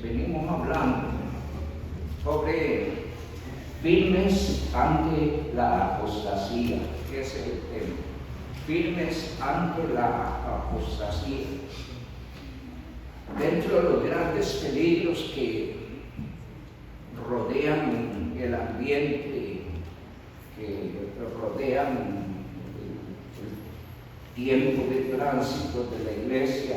venimos hablando sobre firmes ante la apostasía. Ese es el tema. Firmes ante la apostasía. Dentro de los grandes peligros que rodean el ambiente, que rodean el tiempo de tránsito de la iglesia,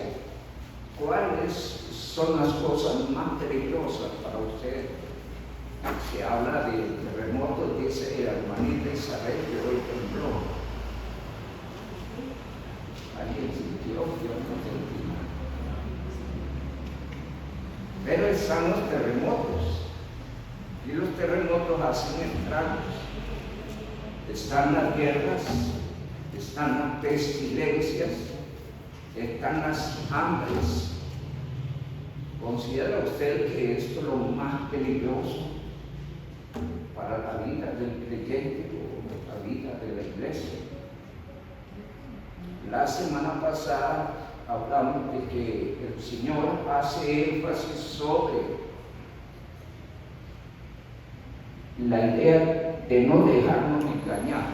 ¿cuáles son las cosas más peligrosas para usted? Se habla de terremotos, dice la hermanita Isabel que hoy tembló. ¿Alguien sintió? Yo no sentí nada. Pero están los terremotos, y los terremotos hacen estragos. Están las guerras, están las pestilencias, están las hambres. ¿Considera usted que esto es lo más peligroso para la vida del creyente o la vida de la iglesia? La semana pasada hablamos de que el Señor hace énfasis sobre la idea de no dejarnos engañar,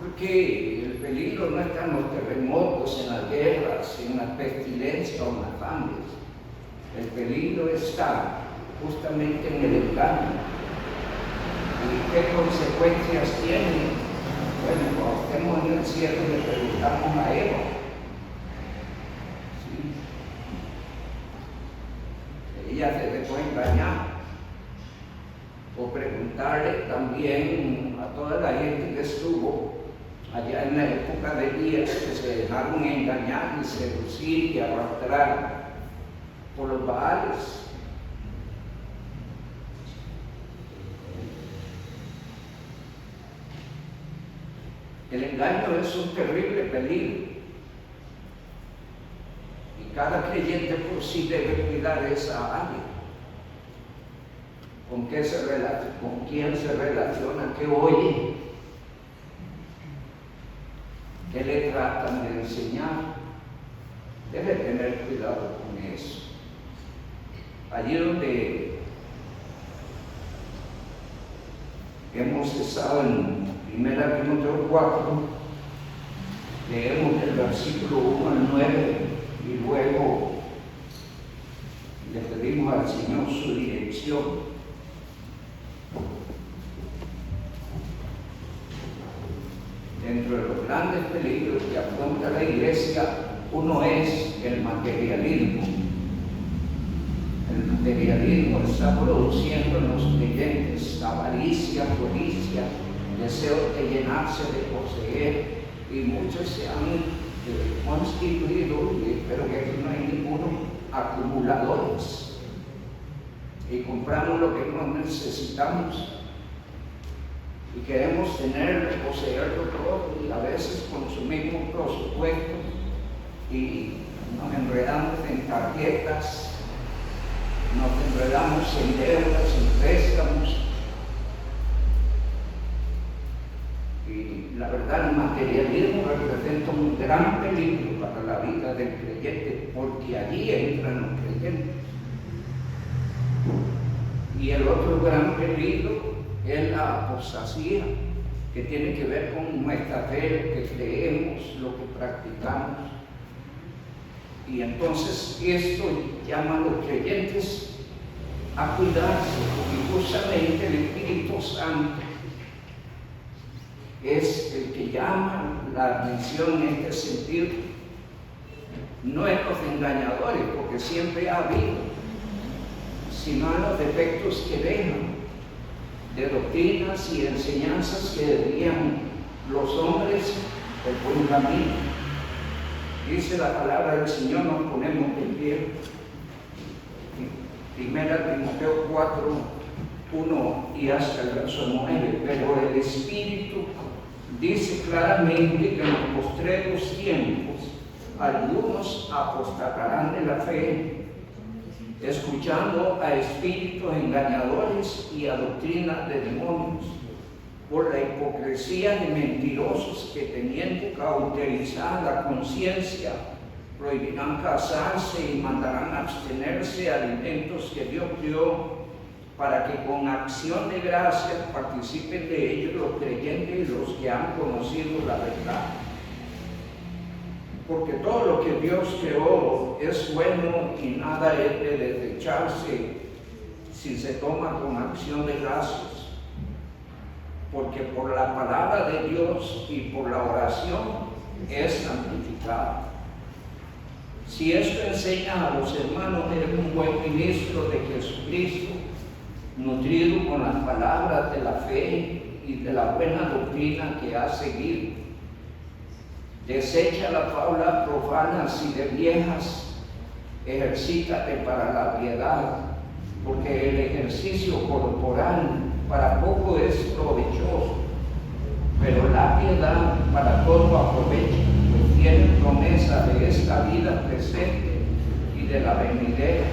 porque el peligro no está en los terremotos, en las guerras, en las pestilencias o en las hambres. El peligro está justamente en el engaño. ¿Y qué consecuencias tiene? Bueno, cuando estemos en el cielo le preguntamos a Eva. ¿Sí? Ella se dejó engañar. O preguntarle también a toda la gente que estuvo allá en la época de Elías, que se dejaron engañar y seducir y arrastrar por los Baales. El engaño es un terrible peligro y cada creyente por sí debe cuidar esa área. ¿Con quién se relaciona? ¿Qué oye? ¿Qué le tratan de enseñar? Debe tener cuidado con eso. Allí donde hemos estado en 1 Timoteo 4, leemos del versículo 1 al 9 y luego le pedimos al Señor su dirección. Dentro de los grandes peligros que afronta la iglesia, uno es el materialismo. El materialismo está produciendo en los creyentes avaricia, codicia, deseo de llenarse, de poseer, y muchos se han constituido, pero que aquí no hay ninguno, acumuladores. Y compramos lo que no necesitamos. Y queremos tenerlo, poseerlo todo, y a veces consumimos presupuestos y nos enredamos en tarjetas, nos enredamos en deudas, en préstamos. Y la verdad, el materialismo representa un gran peligro para la vida del creyente, porque allí entran los creyentes. Y el otro gran peligro es la apostasía, que tiene que ver con nuestra fe, lo que creemos, lo que practicamos. Y entonces esto llama a los creyentes a cuidarse, porque justamente el Espíritu Santo es el que llama la atención en este sentido. No en los engañadores, porque siempre ha habido, sino en los defectos que dejan, de doctrinas y enseñanzas que desvían los hombres del buen camino. Dice la palabra del Señor, nos ponemos en pie. 1 Timoteo 4, 1 y hasta el verso 9. Pero el Espíritu dice claramente que en los postreros tiempos algunos apostatarán de la fe, escuchando a espíritus engañadores y a doctrinas de demonios, por la hipocresía de mentirosos que, teniendo cauterizada la conciencia, prohibirán casarse y mandarán abstenerse de alimentos que Dios dio, para que con acción de gracias participen de ellos los creyentes y los que han conocido la verdad. Porque todo lo que Dios creó es bueno y nada es de desecharse si se toma con acción de gracias. Porque por la palabra de Dios y por la oración es santificado. Si esto enseña a los hermanos, eres un buen ministro de Jesucristo, nutrido con las palabras de la fe y de la buena doctrina que has seguido. Desecha las fábulas profanas y de viejas, ejercítate para la piedad, porque el ejercicio corporal para poco es provechoso, pero la piedad para todo aprovecha, pues tiene promesa de esta vida presente y de la venidera.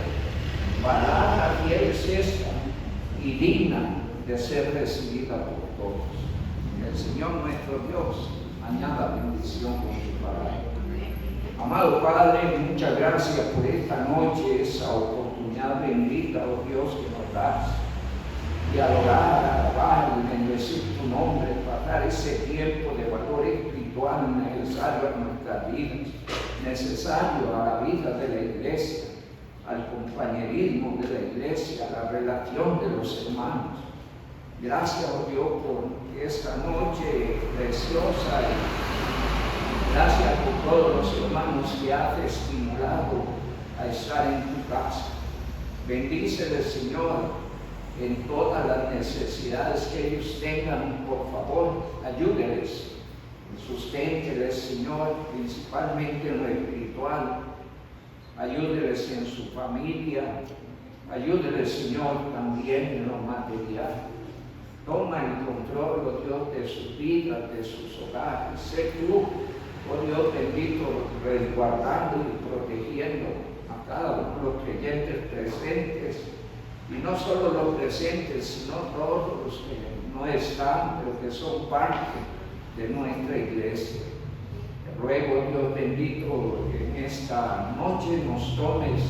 Palabra fiel es esta y digna de ser recibida por todos. El Señor nuestro Dios añada bendición con su palabra. Amado Padre, muchas gracias por esta noche, esa oportunidad bendita, oh Dios, que nos das de adorar, alabar y bendecir tu nombre, para dar ese tiempo de valor espiritual necesario a nuestras vidas, necesario a la vida de la iglesia, al compañerismo de la iglesia, a la relación de los hermanos. Gracias, oh Dios, por esta noche preciosa y gracias por todos los hermanos que has estimulado a estar en tu casa. Bendíceles, Señor, en todas las necesidades que ellos tengan. Por favor, ayúdeles, susténteles, Señor, principalmente en lo espiritual. Ayúdeles en su familia, ayúdeles, Señor, también en lo material. Toma el control, oh Dios, de sus vidas, de sus hogares. Sé tú, oh Dios bendito, resguardando y protegiendo a cada uno de los creyentes presentes, y no solo los presentes, sino todos los que no están, pero que son parte de nuestra iglesia. Te ruego, Dios bendito, que en esta noche nos tomes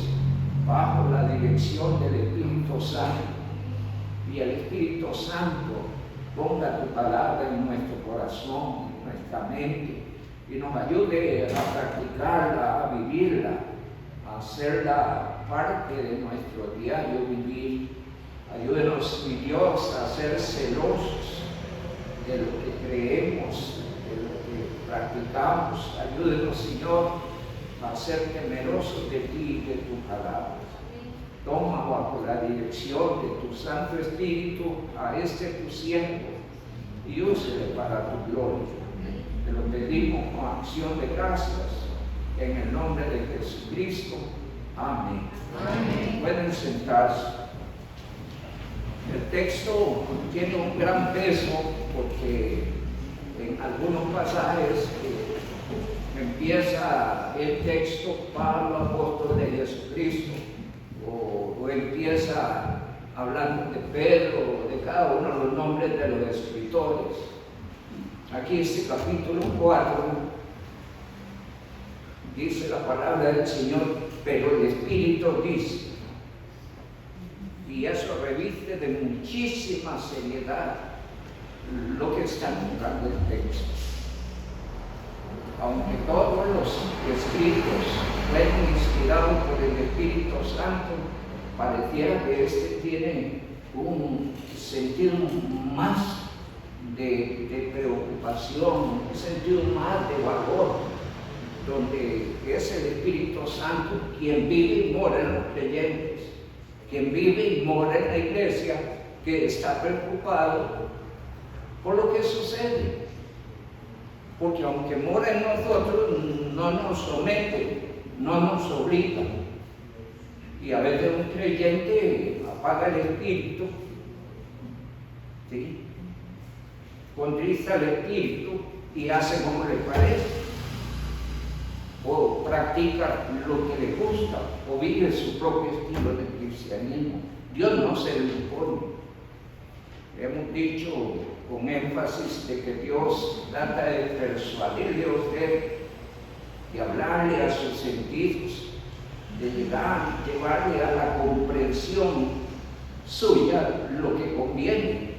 bajo la dirección del Espíritu Santo, y el Espíritu Santo ponga tu palabra en nuestro corazón, en nuestra mente, y nos ayude a practicarla, a vivirla, a hacerla parte de nuestro diario vivir. Ayúdenos, mi Dios, a ser celosos de lo que creemos, de lo que practicamos. Ayúdenos, Señor, a ser temerosos de ti y de tu palabra. Toma bajo la dirección de tu Santo Espíritu a este tu siervo y úsele para tu gloria. Te lo pedimos con acción de gracias en el nombre de Jesucristo. Amén. Amén. Pueden sentarse. El texto tiene un gran peso porque en algunos pasajes empieza el texto Pablo, apóstol de Jesucristo, o empieza hablando de Pedro, o de cada uno de los nombres de los escritores. Aquí este capítulo 4 dice la palabra del Señor, pero el Espíritu dice, y eso reviste de muchísima seriedad lo que está buscando el texto. Aunque todos los escritos fueron inspirados por el Espíritu Santo, pareciera que este tiene un sentido más de preocupación, un sentido más de valor, donde es el Espíritu Santo quien vive y mora en los creyentes, quien vive y mora en la iglesia, que está preocupado por lo que sucede. Porque aunque mora en nosotros, no nos somete, no nos obliga. Y a veces un creyente apaga el espíritu, ¿sí?, contrista el espíritu y hace como le parece, o practica lo que le gusta, o vive su propio estilo de cristianismo. Dios no se le impone. Hemos dicho con énfasis de que Dios trata de persuadirle a usted de hablarle a sus sentidos, de llevarle a la comprensión suya lo que conviene,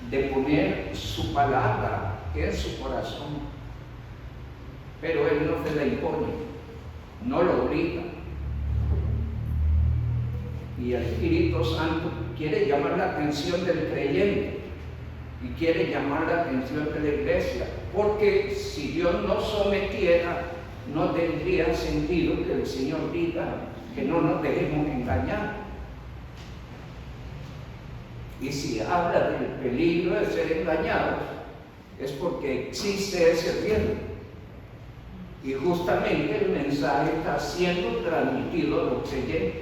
de poner su palabra en su corazón. Pero Él no se la impone, no lo obliga. Y el Espíritu Santo quiere llamar la atención del creyente y quiere llamar la atención de la iglesia, porque si Dios no sometiera, no tendría sentido que el Señor diga que no nos dejemos engañar. Y si habla del peligro de ser engañados, es porque existe ese riesgo. Y justamente el mensaje está siendo transmitido a los creyentes.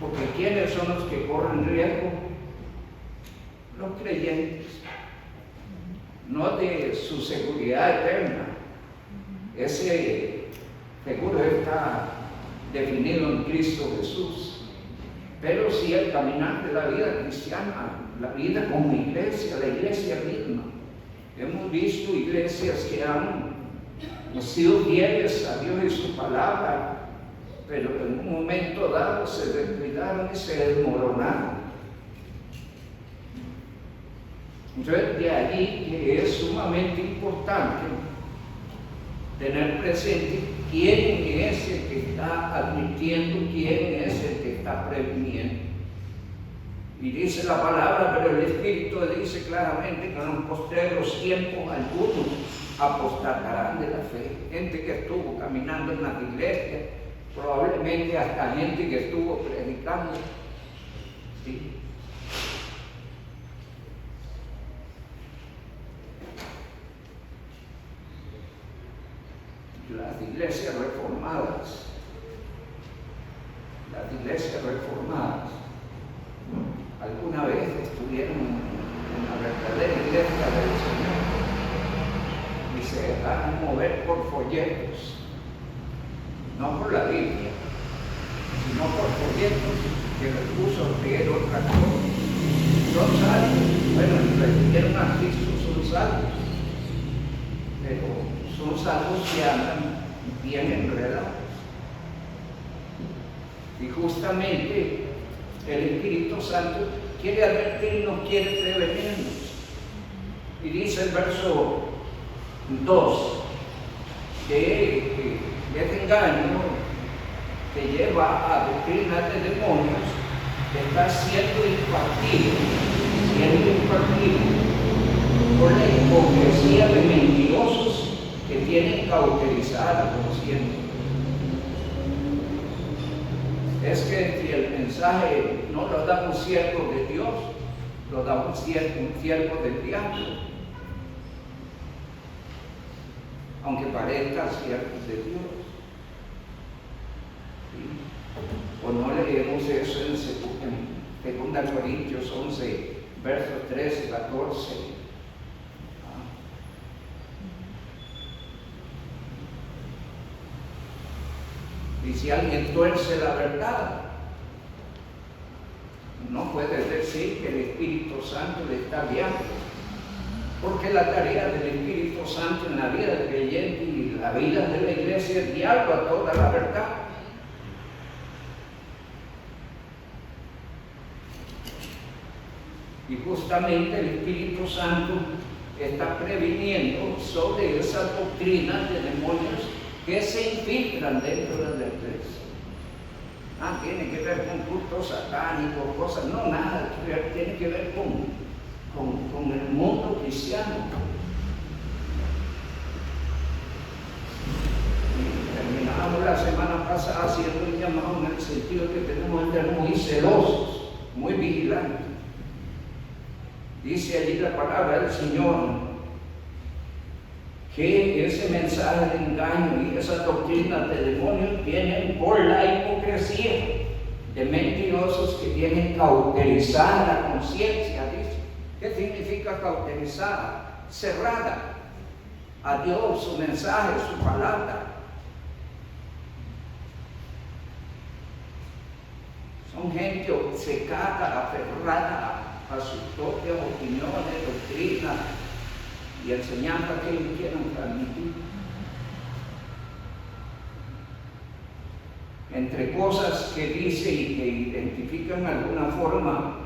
Porque ¿quiénes son los que corren riesgo? Los creyentes. No de su seguridad eterna. Ese seguro está definido en Cristo Jesús. Pero sí el caminar de la vida cristiana, la vida como iglesia, la iglesia misma. Hemos visto iglesias que han sido fieles a Dios y su palabra, pero en un momento dado se descuidaron y se desmoronaron. Entonces, de allí que es sumamente importante tener presente quién es el que está admitiendo, quién es el que está previniendo. Y dice la palabra, pero el Espíritu dice claramente que en los postreros tiempos algunos apostatarán de la fe. Gente que estuvo caminando en las iglesias, probablemente hasta gente que estuvo predicando. ¿Sí? Las iglesias reformadas, alguna vez estuvieron en la verdadera iglesia del Señor y se dejaron mover por folletos, no por la Biblia, sino por folletos que les puso a leer otra cosa. Son salvos, bueno, recibieron a Cristo, son salvos, pero son salvos que andan bien enredados. Y justamente el Espíritu Santo quiere advertirnos, quiere prevenirnos. Y dice el verso 2 que ese engaño que lleva a doctrinas de demonios está siendo impartido por la hipocresía de mentirosos que tienen cauterizada la conciencia. Es que si el mensaje no lo da un siervo de Dios, lo da un siervo del diablo, aunque parezca siervo de Dios. ¿Sí? O no leemos eso en 2 Corintios 11, versos 13 y 14. Y si alguien tuerce la verdad, no puede decir que el Espíritu Santo le está guiando, porque la tarea del Espíritu Santo en la vida del creyente y la vida de la iglesia es guiarlo a toda la verdad. Y justamente el Espíritu Santo está previniendo sobre esas doctrinas de demonios que se infiltran dentro de la iglesia. Tiene que ver con cultos satánicos, cosas, no, nada, tiene que ver con el mundo cristiano. Y terminamos la semana pasada haciendo un llamado en el sentido que tenemos que ser muy celosos, muy vigilantes. Dice allí la palabra del Señor que ese mensaje de engaño y esas doctrinas de demonios vienen por la hipocresía de mentirosos que tienen cauterizada la conciencia. Dice, ¿qué significa cauterizada? Cerrada a Dios, su mensaje, su palabra. Son gente obcecada, aferrada a sus propias opiniones, doctrinas, y enseñanza que ellos quieran transmitir. Entre cosas que dice y que identifican de alguna forma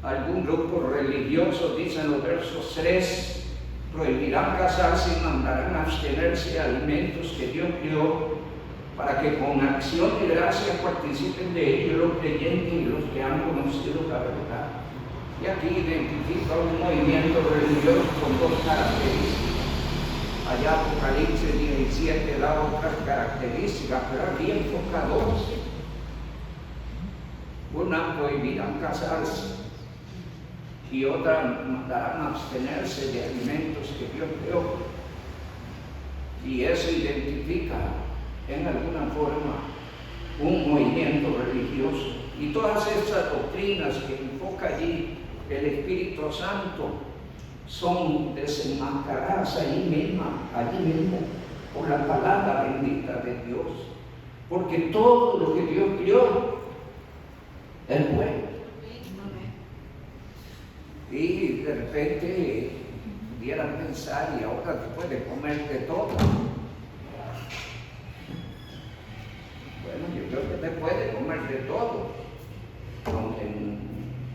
algún grupo religioso, dicen los versos 3, prohibirán casarse y mandarán abstenerse de alimentos que Dios creó, para que con acción de gracia participen de ellos los creyentes y los que han conocido la verdad. Y aquí identifica un movimiento religioso con dos características. Allá Apocalipsis 17 da otras características, pero aquí enfoca dos. Una, prohibirán casarse, y otra, mandarán abstenerse de alimentos que Dios creó. Y eso identifica en alguna forma un movimiento religioso. Y todas estas doctrinas que enfoca allí el Espíritu Santo son desenmascaradas allí mismo, por la palabra bendita de Dios. Porque todo lo que Dios creó es bueno. Y de repente pudieran pensar, y ahora te puedes comer de todo. Bueno, yo creo que te puedes comer de todo, aunque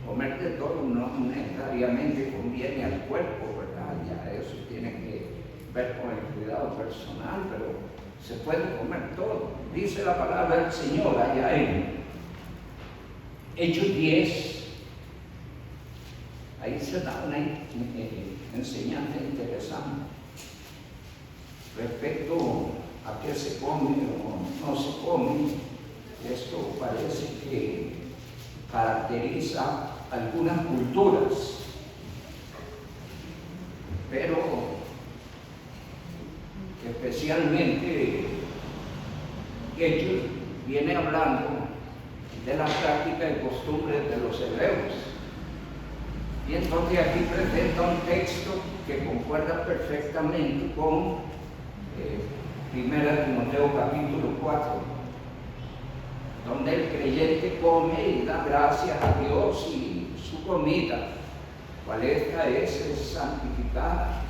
comer de todo no necesariamente conviene al cuerpo, ¿verdad? Ya eso tiene que ver con el cuidado personal, pero se puede comer todo. Dice la palabra del Señor allá en Hechos 10. Ahí se da una enseñanza interesante respecto a qué se come o no se come. Esto parece que caracteriza algunas culturas, pero especialmente Hechos viene hablando de la práctica y costumbres de los hebreos. Y entonces aquí presenta un texto que concuerda perfectamente con 1 Timoteo capítulo 4, donde el creyente come y da gracias a Dios, y su comida, cual esta es santificada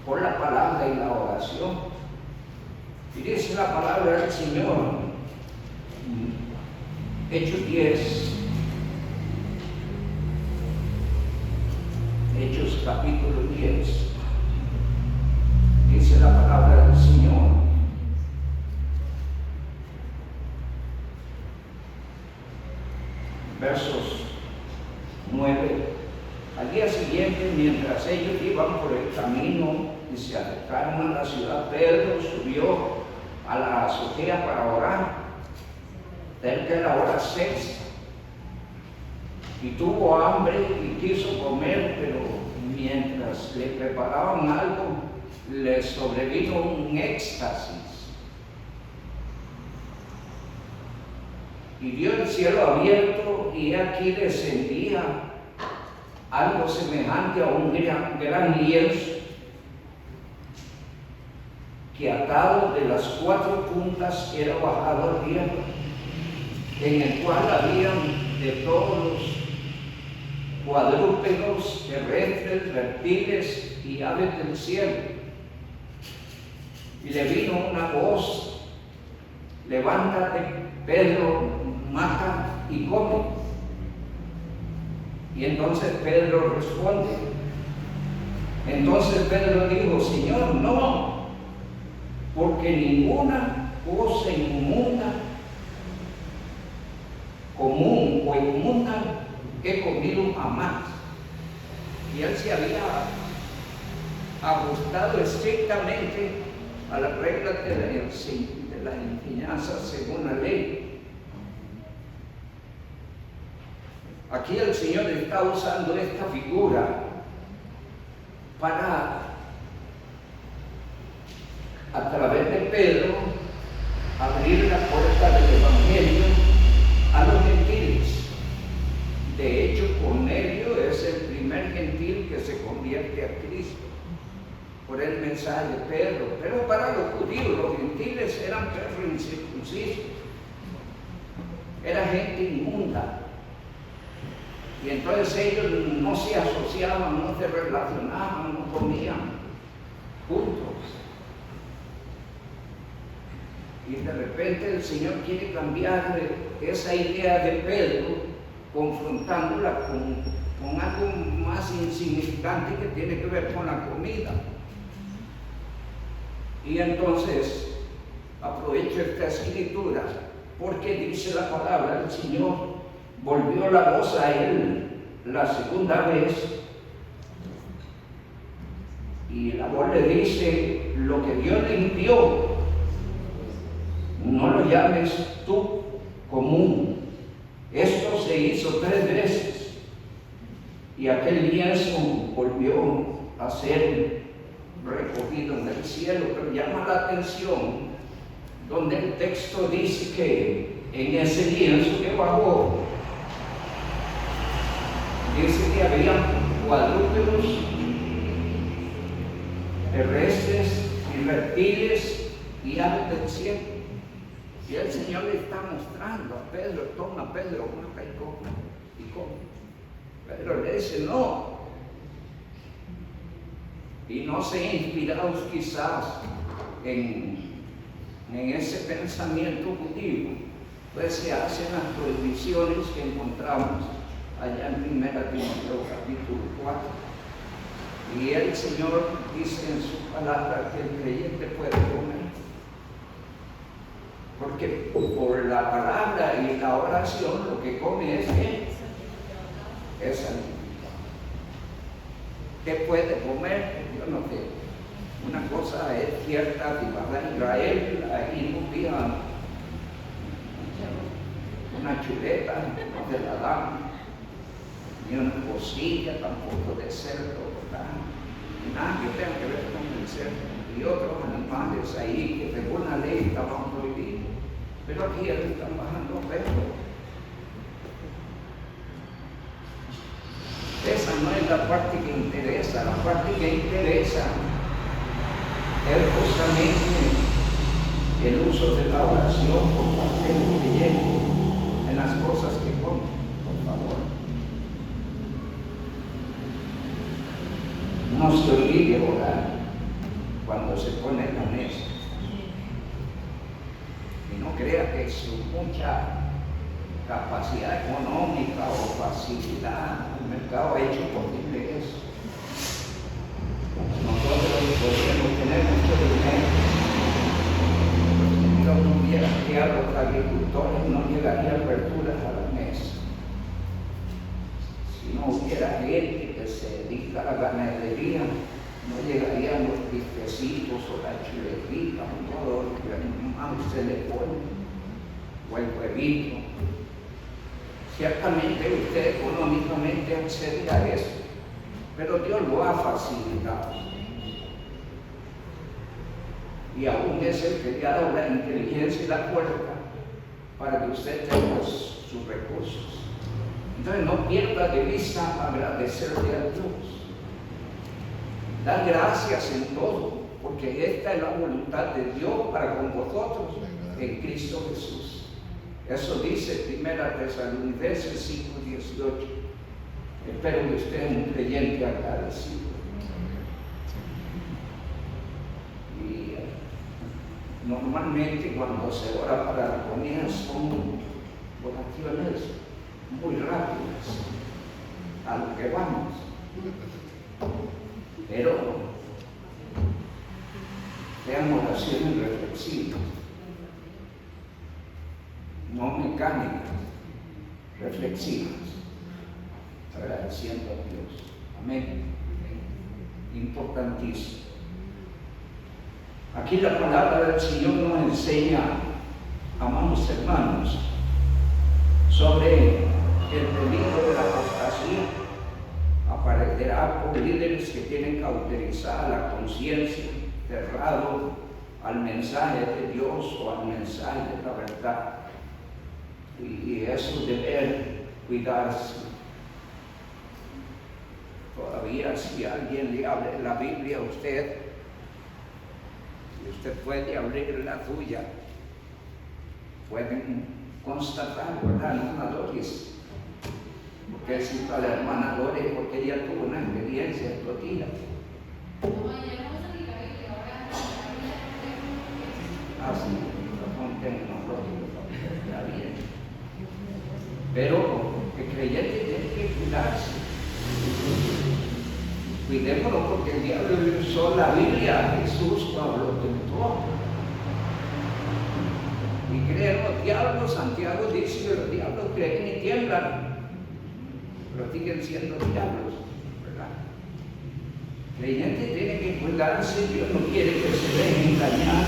por la palabra y la oración. Y dice la palabra del Señor, Hechos 10, Hechos capítulo 10, dice la palabra del Señor: versos 9. Al día siguiente, mientras ellos iban por el camino y se acercaron a la ciudad, Pedro subió a la azotea para orar, cerca de la hora sexta, y tuvo hambre y quiso comer, pero mientras le preparaban algo, le sobrevino un éxtasis, y vio el cielo abierto, y aquí descendía algo semejante a un gran lienzo, que atado de las 4 puntas era bajado a tierra, en el cual habían de todos los cuadrúpedos, terrestres, reptiles y aves del cielo. Y le vino una voz: levántate, Pedro, mata y come. Y entonces Pedro responde. Entonces Pedro dijo: Señor, no, porque ninguna cosa inmunda, común o inmunda he comido jamás. Y él se había ajustado estrictamente a las reglas de la enseñanza según la ley. Aquí el Señor está usando esta figura para, a través de Pedro, abrir la puerta del Evangelio a los gentiles. De hecho, Cornelio es el primer gentil que se convierte a Cristo por el mensaje de Pedro. Pero para los judíos, los gentiles eran perros incircuncisos, era gente inmunda. Y entonces ellos no se asociaban, no se relacionaban, no comían juntos. Y de repente el Señor quiere cambiar esa idea de Pedro, confrontándola con algo más insignificante que tiene que ver con la comida. Y entonces aprovecho esta escritura porque dice la palabra del Señor: volvió la voz a él la segunda vez y la voz le dice: lo que Dios limpió, no lo llames tú común. Esto se hizo 3 veces y aquel lienzo volvió a ser recogido en el cielo. Pero llama la atención donde el texto dice que en ese lienzo que bajó, dice que había cuadrúpedos, terrestres y reptiles y aves del cielo. Y el Señor le está mostrando a Pedro: toma, Pedro, mata y come, y come. Pedro le dice: no. Y no se inspirados quizás en ese pensamiento judío, pues se hacen las prohibiciones que encontramos allá en 1 Timoteo capítulo 4. Y el Señor dice en su palabra que el creyente puede comer, porque por la palabra y la oración lo que come es ¿qué? Es alimento. ¿Qué puede comer? Yo no sé. Una cosa es cierta: si vas a Israel, ahí no pidan una chuleta, no se la dan, ni una costilla tampoco de cerdo, ¿verdad? Nada que tenga que ver con el cerdo. Y otros animales ahí que según la ley estaban prohibidos. Pero aquí ya le están bajando perros. Esa no es la parte que interesa. La parte que interesa es justamente el uso de la oración por parte del creyente en las cosas que come, por favor. No se olvide orar cuando se pone en la mesa. Y no crea que su mucha capacidad económica o facilidad, el mercado ha hecho posible eso. Nosotros podríamos tener mucho dinero. Si Dios no hubiera criado a los agricultores, no llegaría verduras a la mesa. Si no hubiera gente que se dedica a la ganadería, no llegarían los bifecitos o la chuletita o todo lo que al se le pone, o el huevito. Ciertamente usted económicamente accede a eso, pero Dios lo ha facilitado. Y aún es el que le ha dado la inteligencia y la fuerza para que usted tenga sus recursos. Entonces no pierda de vista agradecerle a Dios. Dar gracias en todo, porque esta es la voluntad de Dios para con vosotros en Cristo Jesús. Eso dice 1 Tesalonicenses 5:18. Espero que usted es un creyente agradecido. Y normalmente cuando se ora para la comida son oraciones muy rápidas, a lo que vamos. Pero sean oraciones reflexivas, no mecánicas, reflexivas, agradeciendo a Dios. Amén. Importantísimo. Aquí la palabra del Señor nos enseña, amados hermanos, sobre el peligro de la apostasía. Aparecerá por líderes que tienen cauterizada la conciencia, cerrado al mensaje de Dios o al mensaje de la verdad. Y eso debe cuidarse. Todavía si alguien le abre la Biblia a usted, y usted puede abrir la tuya, pueden constatar, ¿verdad? Una dosis Porque cito a la hermana Lore porque ella tuvo una experiencia estos días. Así, son tecnológicos, está bien. Pero el creyente tiene que cuidarse. Cuidémonos porque el diablo usó la Biblia a Jesús cuando lo tentó. Y creen los diablos, Santiago dice que los diablos creen y tiemblan, pero siguen siendo diablos, ¿verdad? El creyente tiene que cuidarse, Dios no quiere que se deje engañar.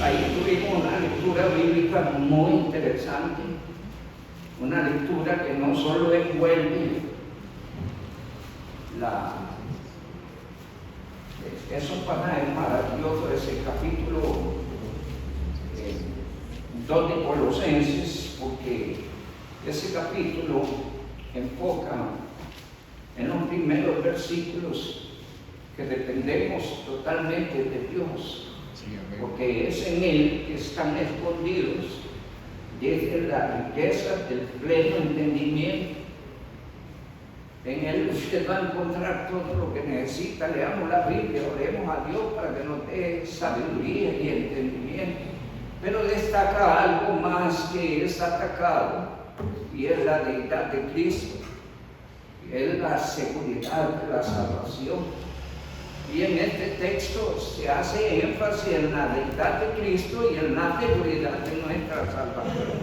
Ahí tuvimos una lectura bíblica muy interesante, una lectura que no solo envuelve esos pasajes maravillosos de ese capítulo 2 de Colosenses, porque ese capítulo enfoca en los primeros versículos que dependemos totalmente de Dios, porque es en Él que están escondidos desde la riqueza del pleno entendimiento. En Él usted va a encontrar todo lo que necesita. Leamos la Biblia, oremos a Dios para que nos dé sabiduría y entendimiento. Pero destaca algo más que es atacado, y es la deidad de Cristo, y es la seguridad de la salvación. Y en este texto se hace énfasis en la deidad de Cristo y en la seguridad de nuestra salvación.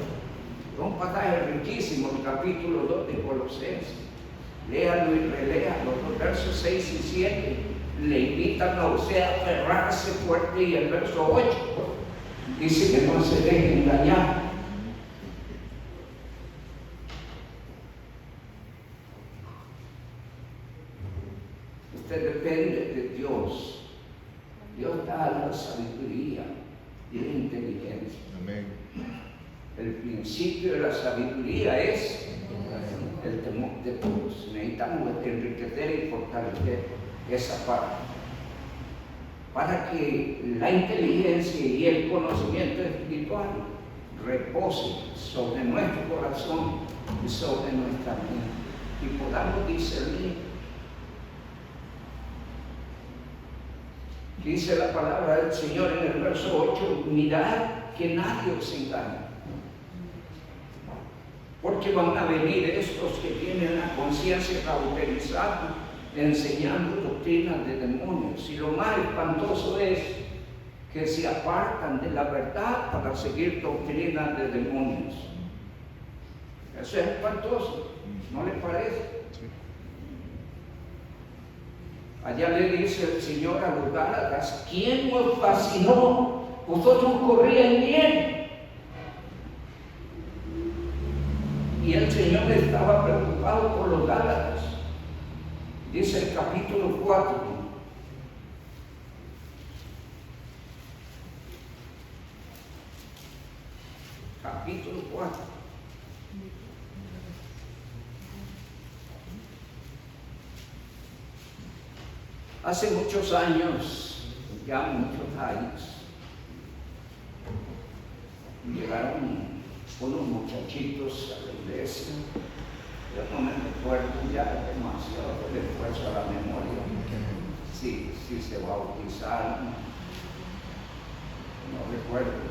Es un pasaje riquísimo, el capítulo 2 de Colosenses. Léalo y reléalo, los versos 6 y 7 le invitan a usted a aferrarse fuerte, y el verso 8 dice que no se deje engañar. Usted depende de Dios. Dios da la sabiduría y la inteligencia. Amén. El principio de la sabiduría es el temor de Dios. Necesitamos enriquecer y fortalecer esa parte para que la inteligencia y el conocimiento espiritual repose sobre nuestro corazón y sobre nuestra mente y podamos discernir. Dice la palabra del Señor en el verso 8: mirad que nadie os engañe, porque van a venir estos que tienen la conciencia cauterizada, enseñando doctrinas de demonios. Y lo más espantoso es que se apartan de la verdad para seguir doctrinas de demonios. Eso es espantoso, ¿no les parece? Allá le dice el Señor a los Gálatas: ¿quién os fascinó? Vosotros corrían bien. Y el Señor estaba preocupado por los Gálatas. Dice el capítulo 4. Capítulo 4. Hace muchos años, ya muchos años, llegaron unos muchachitos a la iglesia. Yo no me recuerdo, ya demasiado el esfuerzo a la memoria. Sí, se bautizaron, no recuerdo.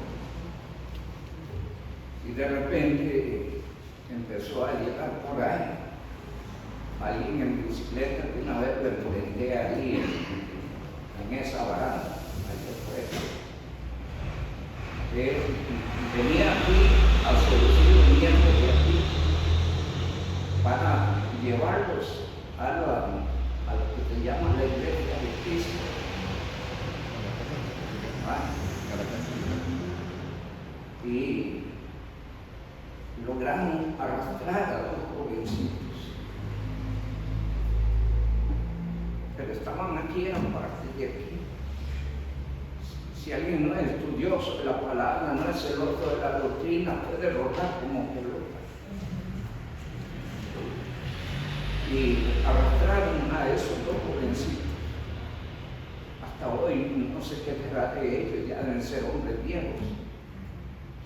Y de repente empezó a llegar por ahí alguien en bicicleta, que una vez lo enfrenté allí en esa baranda, ahí después. Venía aquí a seducir un miembro de aquí para llevarlos a lo que se llama la iglesia de Cristo. Y lograron arrastrar a los jovencitos. Pero estaban aquí, eran parte de aquí. Si alguien no es estudioso de la palabra, no es celoso de la doctrina, puede rotar como pelota. Y arrastraron a esos dos jovencitos. Hasta hoy no sé qué será de ellos, ya deben ser hombres viejos,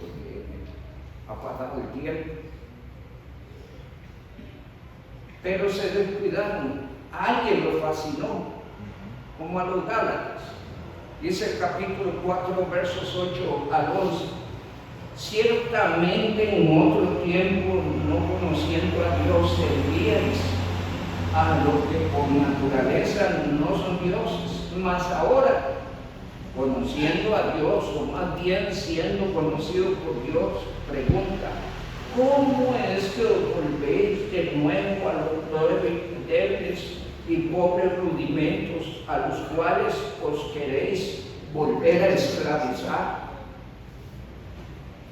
porque ha pasado el tiempo. pero se descuidaron. A alguien lo fascinó, como a los Gálatas. Dice el capítulo 4, versos 8 al 11. Ciertamente en otro tiempo, no conociendo a Dios, servíais a los que por naturaleza no son dioses, mas ahora, conociendo a Dios, o más bien siendo conocidos por Dios, pregunta: ¿cómo es que os volvéis de nuevo a los débiles y pobres rudimentos a los cuales os queréis volver a esclavizar?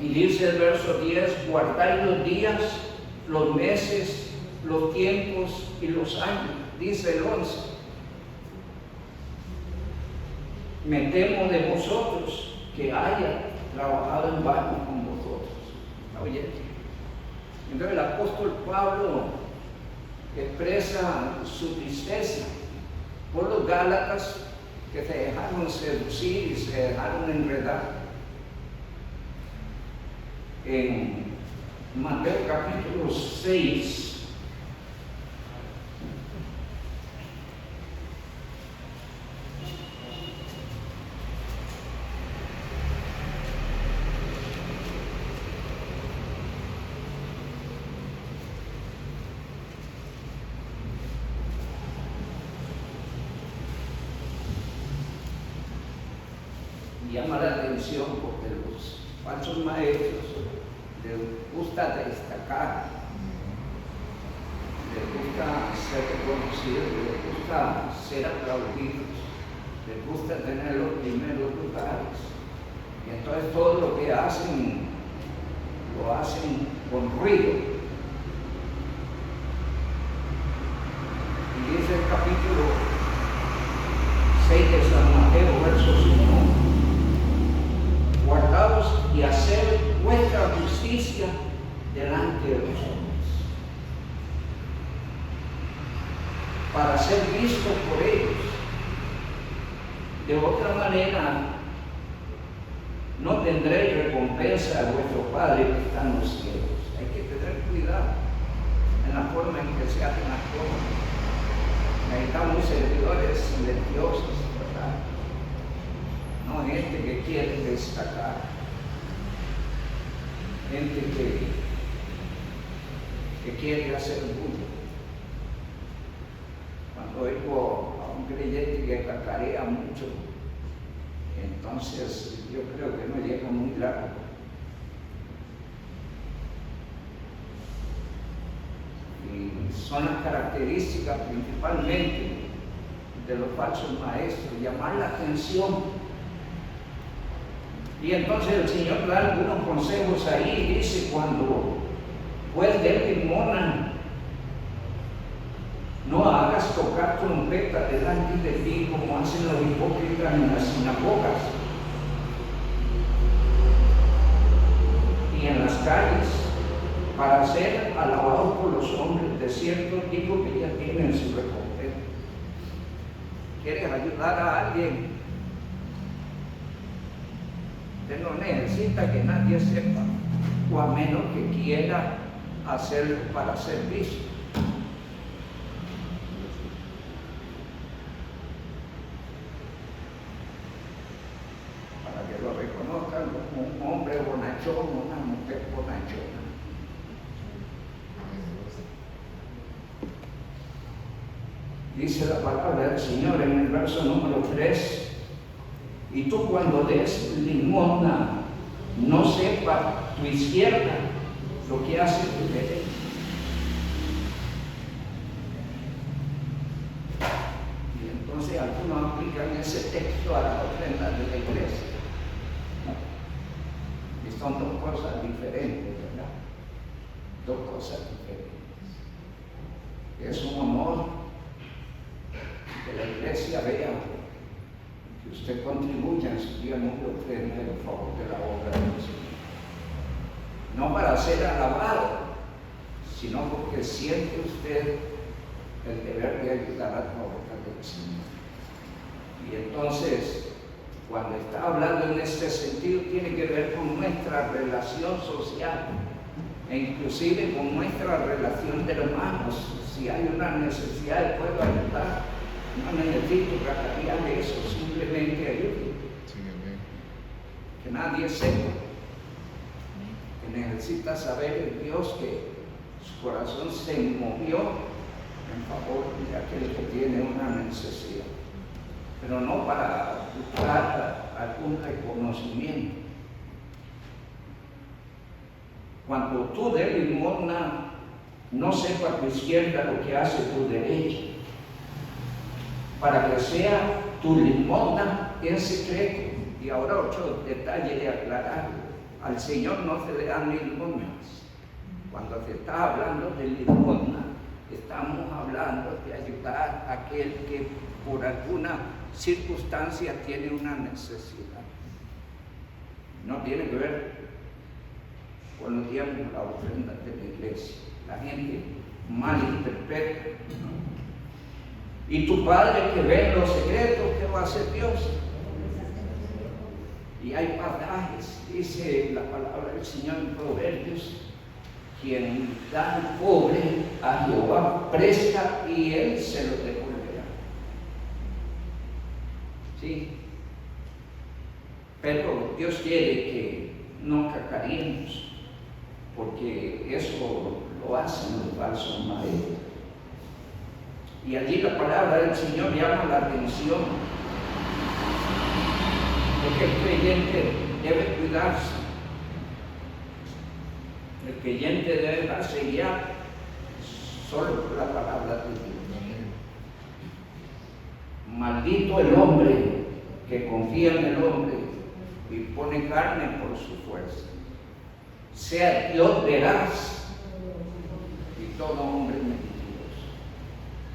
Y dice el verso 10: guardáis los días, los meses, los tiempos y los años. Dice el 11: me temo de vosotros que haya trabajado en vano con vosotros. Oye, entonces el apóstol Pablo expresa su tristeza por los Gálatas que se dejaron seducir y se dejaron enredar. En Mateo capítulo 6, llama la atención porque los falsos maestros les gusta destacar, les gusta ser reconocidos, les gusta ser aplaudidos, les gusta tener los primeros lugares. Y entonces todo lo que hacen, lo hacen con ruido. Y dice el capítulo 6 de San Mateo, versos 1: guardaos y hacer vuestra justicia delante de los hombres, para ser vistos por ellos. De otra manera, no tendréis recompensa de vuestro Padre que está en los cielos. Hay que tener cuidado en la forma en que se hacen las cosas. Necesitamos servidores silenciosos, ¿verdad? No gente que quiere destacar, gente que quiere hacer bullying. Cuando oigo a un creyente que cacarea mucho, entonces yo creo que no llega muy largo. Y son las características principalmente de los falsos maestros: llamar la atención. Y entonces el Señor da algunos consejos ahí. Dice: cuando pues des limosna, no hagas tocar trompeta delante de ti como hacen los hipócritas en las sinagogas y en las calles, para ser alabados por los hombres. De cierto digo que ya tienen su recompensa. ¿Quieres ayudar a alguien? Usted no necesita que nadie sepa, o a menos que quiera hacerlo para ser visto. Para que lo reconozcan como un hombre bonachón, una mujer bonachona. Dice la palabra del Señor en el verso número 3: y tú cuando des limosna, no sepa tu izquierda lo que hace tu derecha. Y entonces algunos aplican ese texto a las ofrendas de la iglesia. Y son dos cosas diferentes, ¿verdad? Dos cosas diferentes. Es un honor que la iglesia vea que usted contribuya en su diezmo de ofrenda en favor de la obra de Dios. No para ser alabado, sino porque siente usted el deber de ayudar a la obra del Señor. Y entonces, cuando está hablando en este sentido, tiene que ver con nuestra relación social e inclusive con nuestra relación de hermanos. Si hay una necesidad, puedo ayudar. No necesito trataría de eso, simplemente ayude. Sí, amén. Que nadie sepa. Que necesita saber el Dios que su corazón se movió en favor de aquel que tiene una necesidad. Pero no para buscar algún reconocimiento. Cuando tú de limosna, no sepa tu izquierda lo que hace tu derecha, para que sea tu limosna en secreto. Y ahora otro detalle de aclarar: al Señor no se le dan limosnas. Cuando se está hablando de limosna, estamos hablando de ayudar a aquel que por alguna circunstancia tiene una necesidad. No tiene que ver con los diezmos, la ofrenda de la iglesia. La gente malinterpreta. Y tu Padre que ve en los secretos, ¿qué va a hacer Dios? Y hay pasajes, dice la palabra del Señor en Proverbios: quien da al pobre a Jehová presta y él se lo devolverá. ¿Sí? Pero Dios quiere que no cacareemos, porque eso lo hacen los falsos maestros. Y allí la palabra del Señor llama la atención de que el creyente debe cuidarse. El creyente debe dejarse guiar solo por la palabra de Dios. Maldito el hombre que confía en el hombre y pone carne por su fuerza. Sea Dios veraz y todo hombre mentiroso.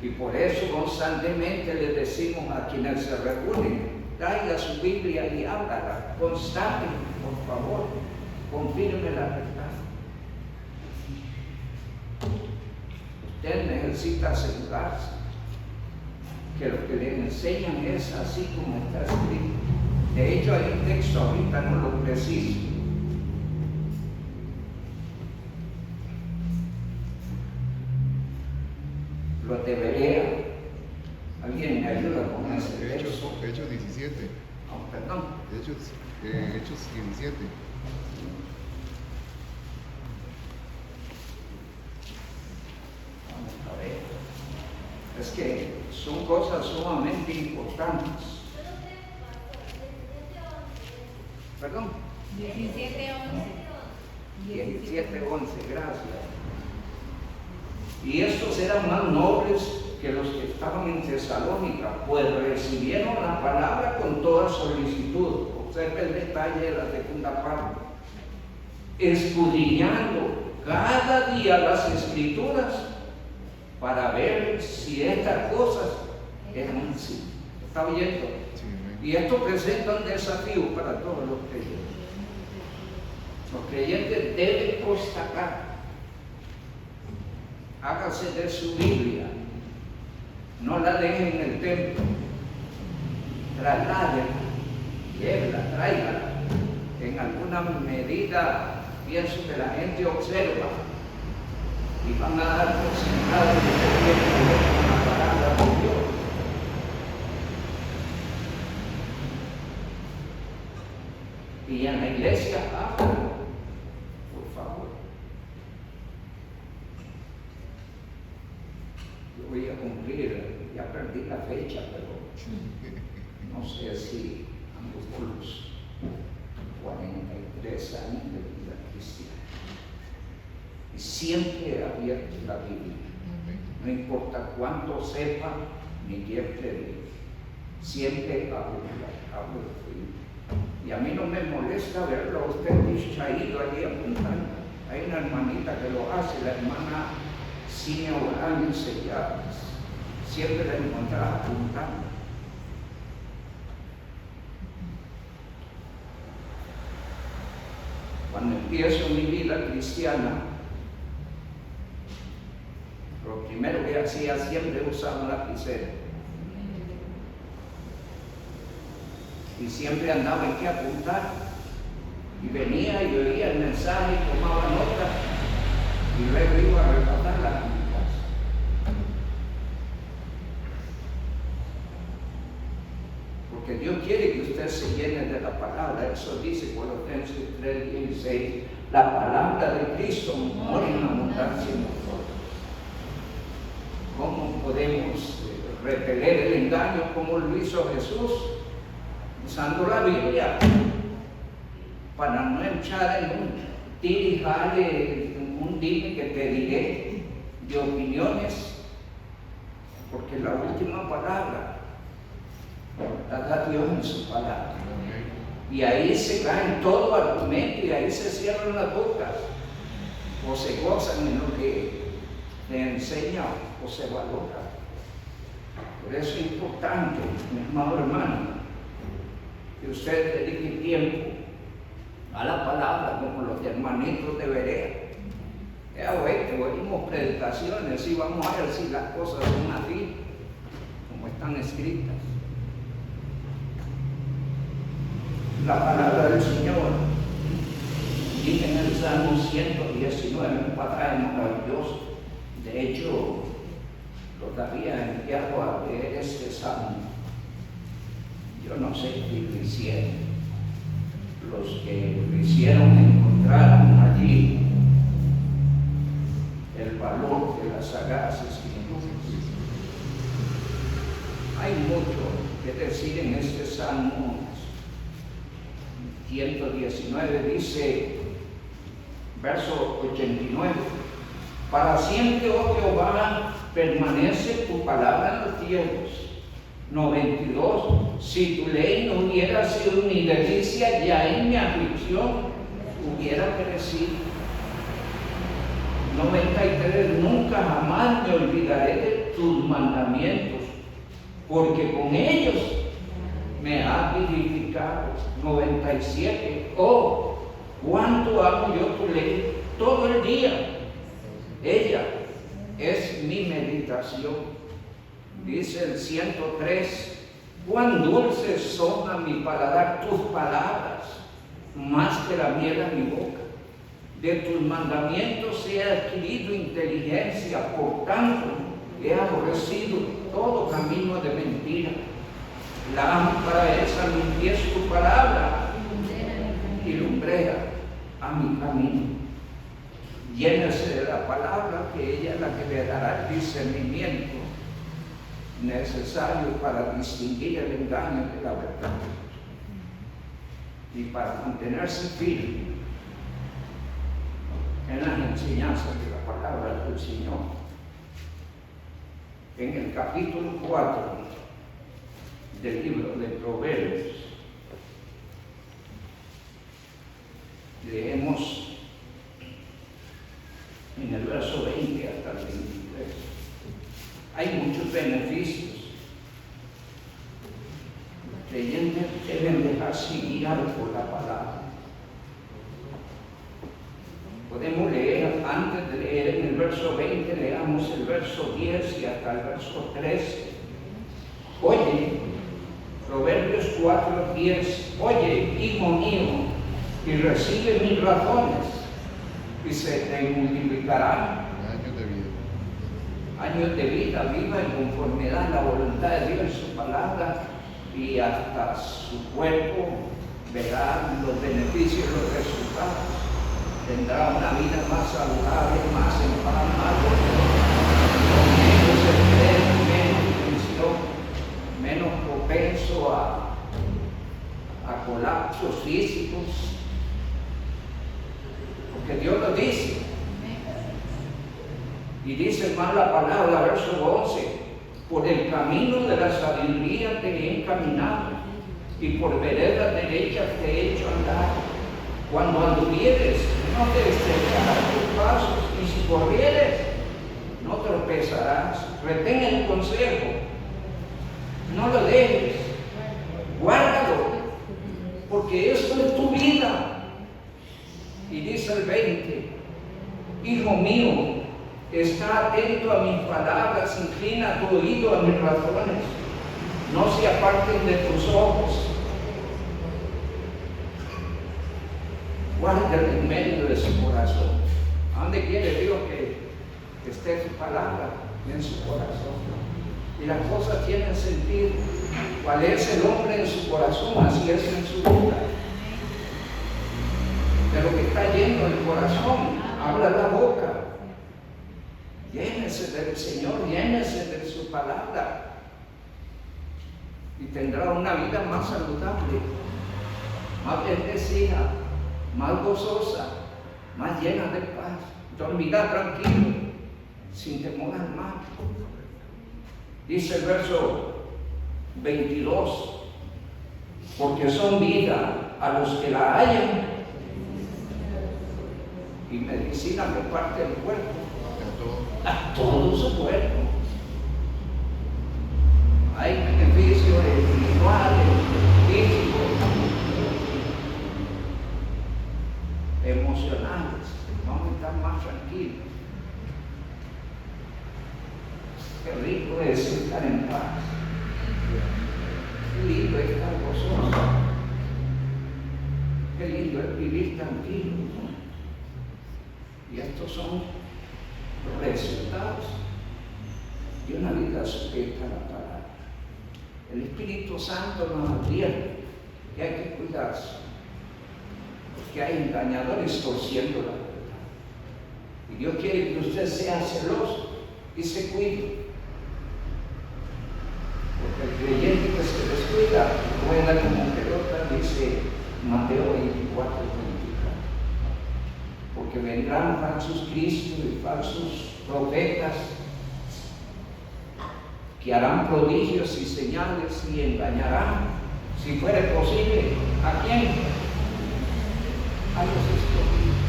Y por eso constantemente le decimos a quienes se reúnen: traiga su Biblia y háblala, constate, por favor, confirme la verdad. Usted necesita asegurarse que lo que le enseñan es así como está escrito. De hecho, hay un texto, ahorita no lo preciso, lo debería. ¿Alguien me ayuda con ese texto? Hechos 17. No, perdón. Hechos 17. Vamos a ver. Es que son cosas sumamente importantes. Perdón. 17:11, gracias. Y estos eran más nobles que los que estaban en Tesalónica, pues recibieron la palabra con toda solicitud. Observe el detalle de la segunda parte: escudriñando cada día las Escrituras para ver si estas cosas eran así. ¿Está oyendo? Sí, y esto presenta un desafío para todos los creyentes. Los creyentes deben constatar. Hágase de su Biblia, no la dejen en el templo, trasládenla, llévela, tráigala. En alguna medida pienso que la gente observa y van a dar por sentado que se tiene la palabra de Dios. Y en la iglesia, háganlo, por favor. Yo voy a cumplir, ya perdí la fecha, pero no sé si ando por los 43 años de vida cristiana. Y siempre he abierto la Biblia. No importa cuánto sepa ni quién predique. Siempre hablo de Biblia. Y a mí no me molesta verlo a usted distraído allí apuntando. Hay una hermanita que lo hace, la hermana Cinia Orán Selladas. Siempre la encontraba apuntando. Cuando empiezo mi vida cristiana, lo primero que hacía siempre usaba un lapicero. Y siempre andaba en qué apuntar. Y venía y oía el mensaje, tomaba nota y luego iba a repasarla en mi casa. porque Dios quiere que usted se llene de la palabra. Eso dice Colosenses 3:16. La palabra de Cristo mora en abundancia en nosotros. ¿Cómo podemos repeler el engaño como lo hizo Jesús? Usando la Biblia para no echar en un tirijale, un dime que te diré de opiniones, porque la última palabra la da Dios en su palabra. Y ahí se caen todo argumento y ahí se cierran las bocas, o se gozan en lo que le enseña o se valora. Por eso es importante, mi amado hermano, que usted dedique tiempo a la palabra como los hermanitos de Berea. Ya oímos predicaciones y vamos a ver si las cosas son así, como están escritas. La palabra del Señor dice en el Salmo 119, un pasaje maravilloso. De hecho, lo había enviado a leer este salmo. Yo no sé quién lo hicieron. Los que lo hicieron encontraron allí el valor de las sagradas escrituras. Hay mucho que decir en este salmo 119, dice, verso 89, para siempre, oh Jehová, permanece tu palabra en los cielos. 92, si tu ley no hubiera sido mi delicia, ya en mi aflicción hubiera perecido. 93, nunca jamás me olvidaré de tus mandamientos, porque con ellos me has vivificado. 97, oh, cuánto amo yo tu ley todo el día. Ella es mi meditación. Dice el 103, cuán dulces son a mi paladar tus palabras, más que la miel a mi boca. De tus mandamientos he adquirido inteligencia, por tanto he aborrecido todo camino de mentira. Lámpara es a mis pies tu palabra y lumbrera a mi camino. Llénese de la palabra, que ella es la que le dará el discernimiento necesario para distinguir el engaño de la verdad y para mantenerse firme en las enseñanzas de la palabra del Señor. En el capítulo 4 del libro de Proverbios leemos en el verso 20 hasta el 23. Hay muchos beneficios. Los creyentes deben dejarse guiar por la palabra. Podemos leer, antes de leer en el verso 20, leamos el verso 10 y hasta el verso 13. Oye, Proverbios 4:10, oye, hijo mío, y recibe mis razones, y se te multiplicarán años de vida, viva en conformidad a la voluntad de Dios en su palabra, y hasta su cuerpo verá los beneficios y los resultados. Tendrá una vida más saludable, más en paz, más menos estrés, menos tensión, menos propenso a colapsos físicos, porque Dios lo dice. Y dice más la palabra, verso 11, por el camino de la sabiduría te he encaminado, y por veredas derechas te he hecho andar. Cuando anduvieres, no te estrecharás tus pasos, y si corrieres, no tropezarás. Retén el consejo, no lo dejes, guárdalo, porque esto es tu vida. Y dice el 20, hijo mío, está atento a mis palabras, inclina tu oído a mis razones, no se aparten de tus ojos. Guárdalo en medio de su corazón. ¿A dónde quiere Dios que esté su palabra? En su corazón. y las cosas tienen sentido. Cuál es el hombre en su corazón, así es en su vida. De lo que está lleno el corazón, habla la boca. Llénese del Señor, llénese de su palabra y tendrá una vida más saludable, más bendecida, más gozosa, más llena de paz. Dormirá tranquilo, sin temor al mal. Dice el verso 22, porque son vida a los que la hallan y medicina de parte del cuerpo, a todo su cuerpo. Hay beneficios espirituales, físicos, emocionales. Vamos a estar más tranquilos. Qué rico es estar en paz. Qué lindo es estar gozoso. Qué lindo es vivir tranquilo. Y estos son los resultados de una vida sujeta a la palabra. El Espíritu Santo nos advierte que hay que cuidarse, porque hay engañadores torciendo la verdad. Y Dios quiere que usted sea celoso y se cuide. Porque el creyente que se descuida rueda como pelota, dice Mateo 24, 24. Porque vendrán falsos cristos y falsos profetas que harán prodigios y señales y engañarán, si fuera posible, ¿a quién? A los escogidos.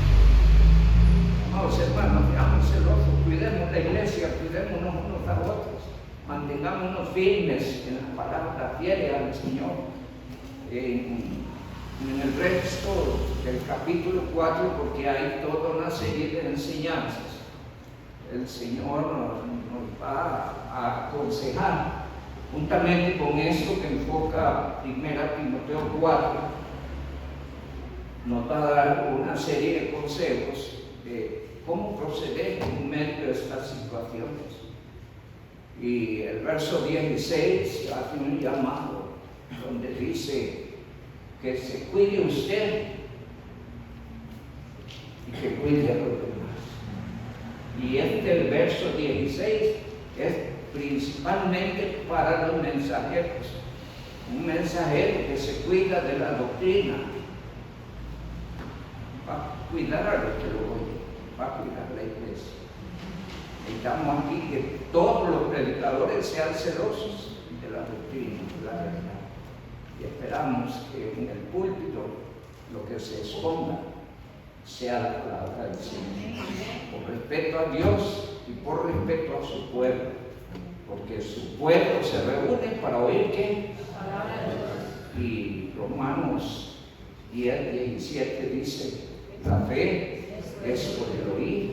Amados hermanos, seamos celosos, cuidemos la iglesia, cuidémonos unos a otros, mantengámonos firmes en la palabra, fieles al Señor. En el resto del capítulo 4, porque hay toda una serie de enseñanzas, el Señor nos va a aconsejar, juntamente con esto que enfoca 1 Timoteo 4, nos va a dar una serie de consejos de cómo proceder en medio de estas situaciones. Y el verso 16 hace un llamado donde dice que se cuide usted y que cuide a los demás. Y el verso 16 es principalmente para los mensajeros. Un mensajero que se cuida de la doctrina va a cuidar a los que lo oyen, va a cuidar la iglesia. Estamos aquí que todos los predicadores sean celosos de la doctrina, de la verdad. Y esperamos que en el púlpito lo que se exponga sea la palabra del Señor, por respeto a Dios y por respeto a su pueblo, porque su pueblo se reúne para oír ¿qué? Y Romanos 10, 17 dice, la fe es por el oír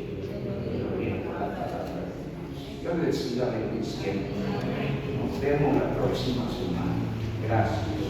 por la palabra de Dios. Dios les siga bendiciendo. Nos vemos la próxima semana. Gracias.